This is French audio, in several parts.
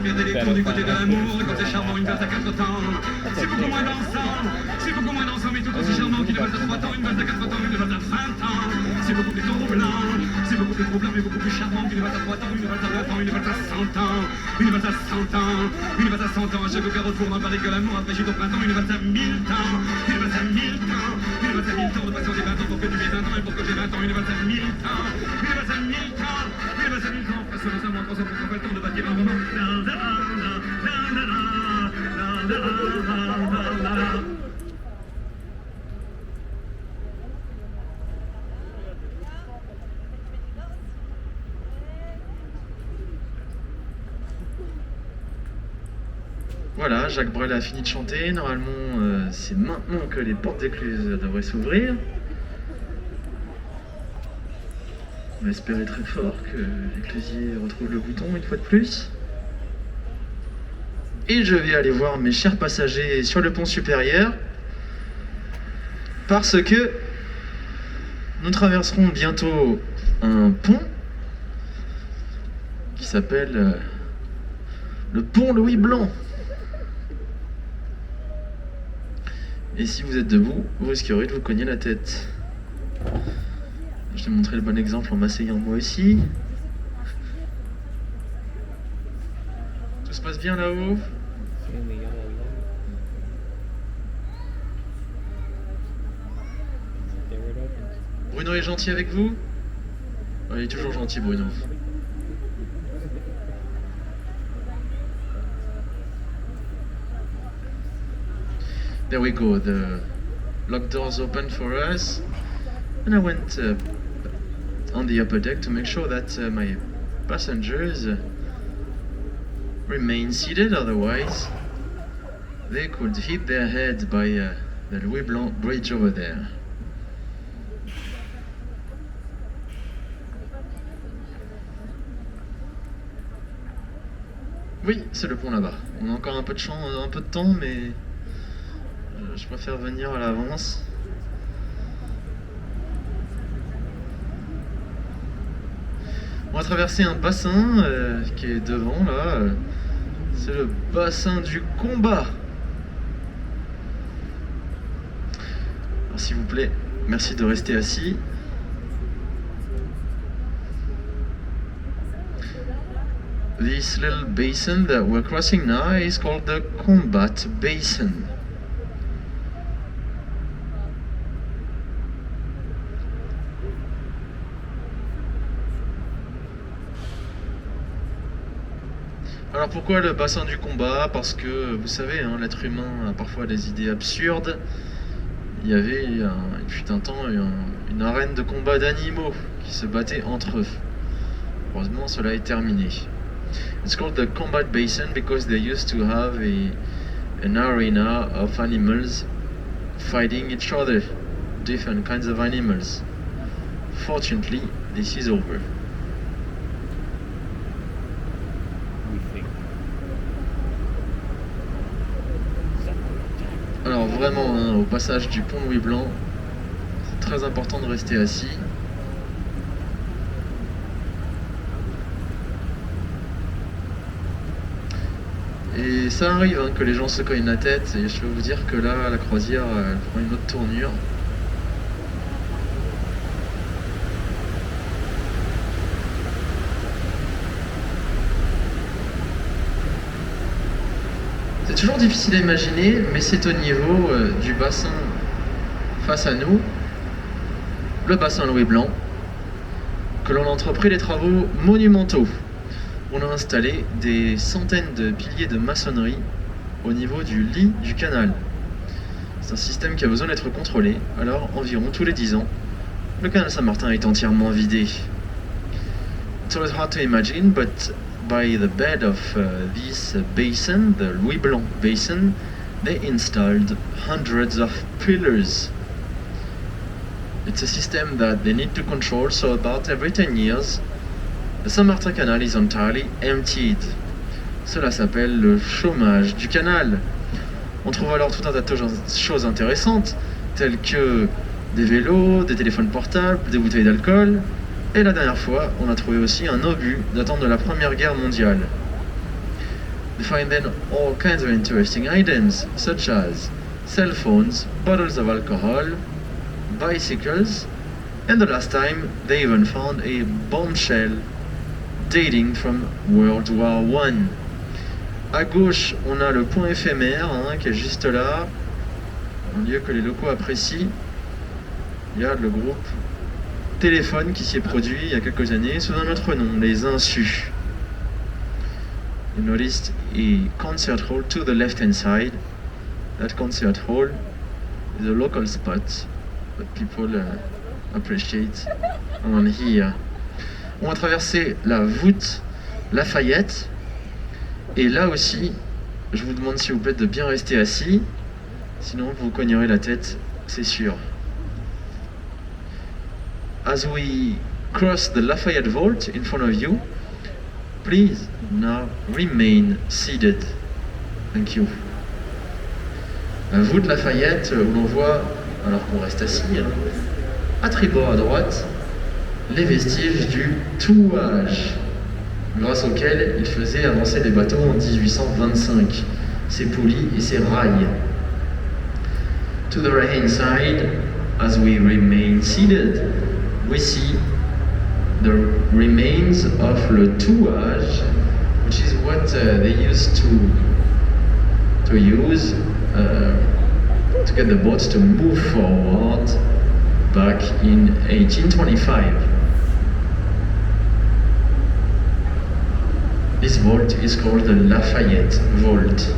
L'électron du côté de l'amour, quand c'est charmant, une valse à 4 temps. C'est beaucoup moins dansant, mais tout aussi charmant qu'une valse à 3 temps, une valse à 4 temps, une valse à 20 ans. C'est beaucoup plus troublant, mais beaucoup plus charmant qu'une valse à 3 temps, une valse à 20 ans, une valse à 100 ans. Une valse à 100 ans, une valse à 100 ans. À chaque carreau de four, dans Paris que l'amour après chute au printemps, une valse à 1000 temps, une valse à 1000 temps, une valse à 1000 temps de passion des 20 ans pour que tu aies 20 ans et pour que j'ai 20 ans, une valse à 1000 temps, une valse à 1000 temps, une valse à 1000 temps. Parce que nous sommes en 300 pour qu'on fasse le temps de bâtir un roman. Voilà, Jacques Brel a fini de chanter. Normalement, c'est maintenant que les portes d'écluse devraient s'ouvrir. On va espérer très fort que l'éclusier retrouve le bouton une fois de plus. Et je vais aller voir mes chers passagers sur le pont supérieur. Parce que nous traverserons bientôt un pont qui s'appelle le pont Louis Blanc. Et si vous êtes debout, vous risquerez de vous cogner la tête. Je vais montrer le bon exemple en m'asseyant moi aussi. Tout se passe bien là-haut? Bruno est gentil avec vous? Ouais, il est toujours gentil, Bruno. There we go, the locked doors opened for us, and I went on the upper deck to make sure that my passengers remain seated, otherwise they could hit their heads by the Louis Blanc bridge over there. Oui, c'est le pont là-bas. On a encore un peu de temps, mais je préfère venir à l'avance. On va traverser un bassin qui est devant là. C'est le bassin du combat. Alors s'il vous plaît, merci de rester assis. This little basin that we're crossing now is called the Combat Basin. Alors pourquoi le bassin du combat? Parce que vous savez, hein, l'être humain a parfois des idées absurdes. Il y avait, il fut un temps, une arène de combat d'animaux qui se battaient entre eux. Heureusement, cela est terminé. It's called the Combat Basin because they used to have an arena of animals fighting each other, different kinds of animals. Fortunately, this is over. Alors vraiment, hein, au passage du pont Louis Blanc, c'est très important de rester assis. Et ça arrive hein, que les gens se cognent la tête, et je peux vous dire que là, la croisière, elle prend une autre tournure. C'est toujours difficile à imaginer, mais c'est au niveau du bassin face à nous, le bassin Louis Blanc, que l'on a entrepris des travaux monumentaux. On a installé des centaines de piliers de maçonnerie au niveau du lit du canal. C'est un système qui a besoin d'être contrôlé, alors environ tous les 10 ans, le canal Saint-Martin est entièrement vidé. It's always hard to imagine, but by the bed of this basin, the Louis Blanc basin, they installed hundreds of pillars. It's a system that they need to control, so about every 10 years, the Saint-Martin Canal is entirely emptied. Cela s'appelle le chômage du canal. On trouve alors tout un tas de choses intéressantes, telles que des vélos, des téléphones portables, des bouteilles d'alcool. Et la dernière fois, on a trouvé aussi un obus datant de la Première Guerre mondiale. You find then all kinds of interesting items, such as cell phones, bottles of alcohol, bicycles, and the last time they even found a bombshell dating from World War I. À gauche, on a le point éphémère qui est juste là, un lieu que les locaux apprécient. Il y a le groupe Téléphone qui s'y est produit il y a quelques années sous un autre nom, les Insus. You noticed a concert hall to the left-hand side. That concert hall is a local spot that people appreciate on here. On va traverser la voûte Lafayette. Et là aussi, je vous demande s'il vous plaît de bien rester assis. Sinon, vous cognerez la tête, c'est sûr. As we cross the Lafayette Vault in front of you, please now remain seated. Thank you. La voûte Lafayette, où l'on voit, alors qu'on reste assis, à tribord à droite, les vestiges du touage, grâce auquel il faisait avancer les bateaux en 1825, ses poulies et ses rails. To the right hand side, as we remain seated, we see the remains of le touage, which is what they used to use to get the boats to move forward back in 1825. This vault is called the Lafayette Vault.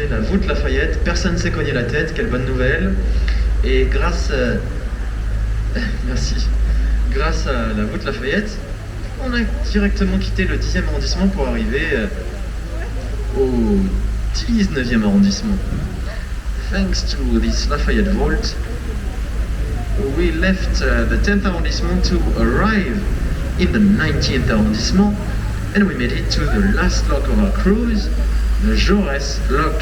La voûte Lafayette, personne ne s'est cogné la tête, quelle bonne nouvelle. Et grâce merci, grâce à la voûte Lafayette, on a directement quitté le 10e arrondissement pour arriver au 19e arrondissement. Thanks to this Lafayette Vault, we left the 10th arrondissement to arrive in the 19th arrondissement, and we made it to the last lock of our cruise, the Jaurès Lock.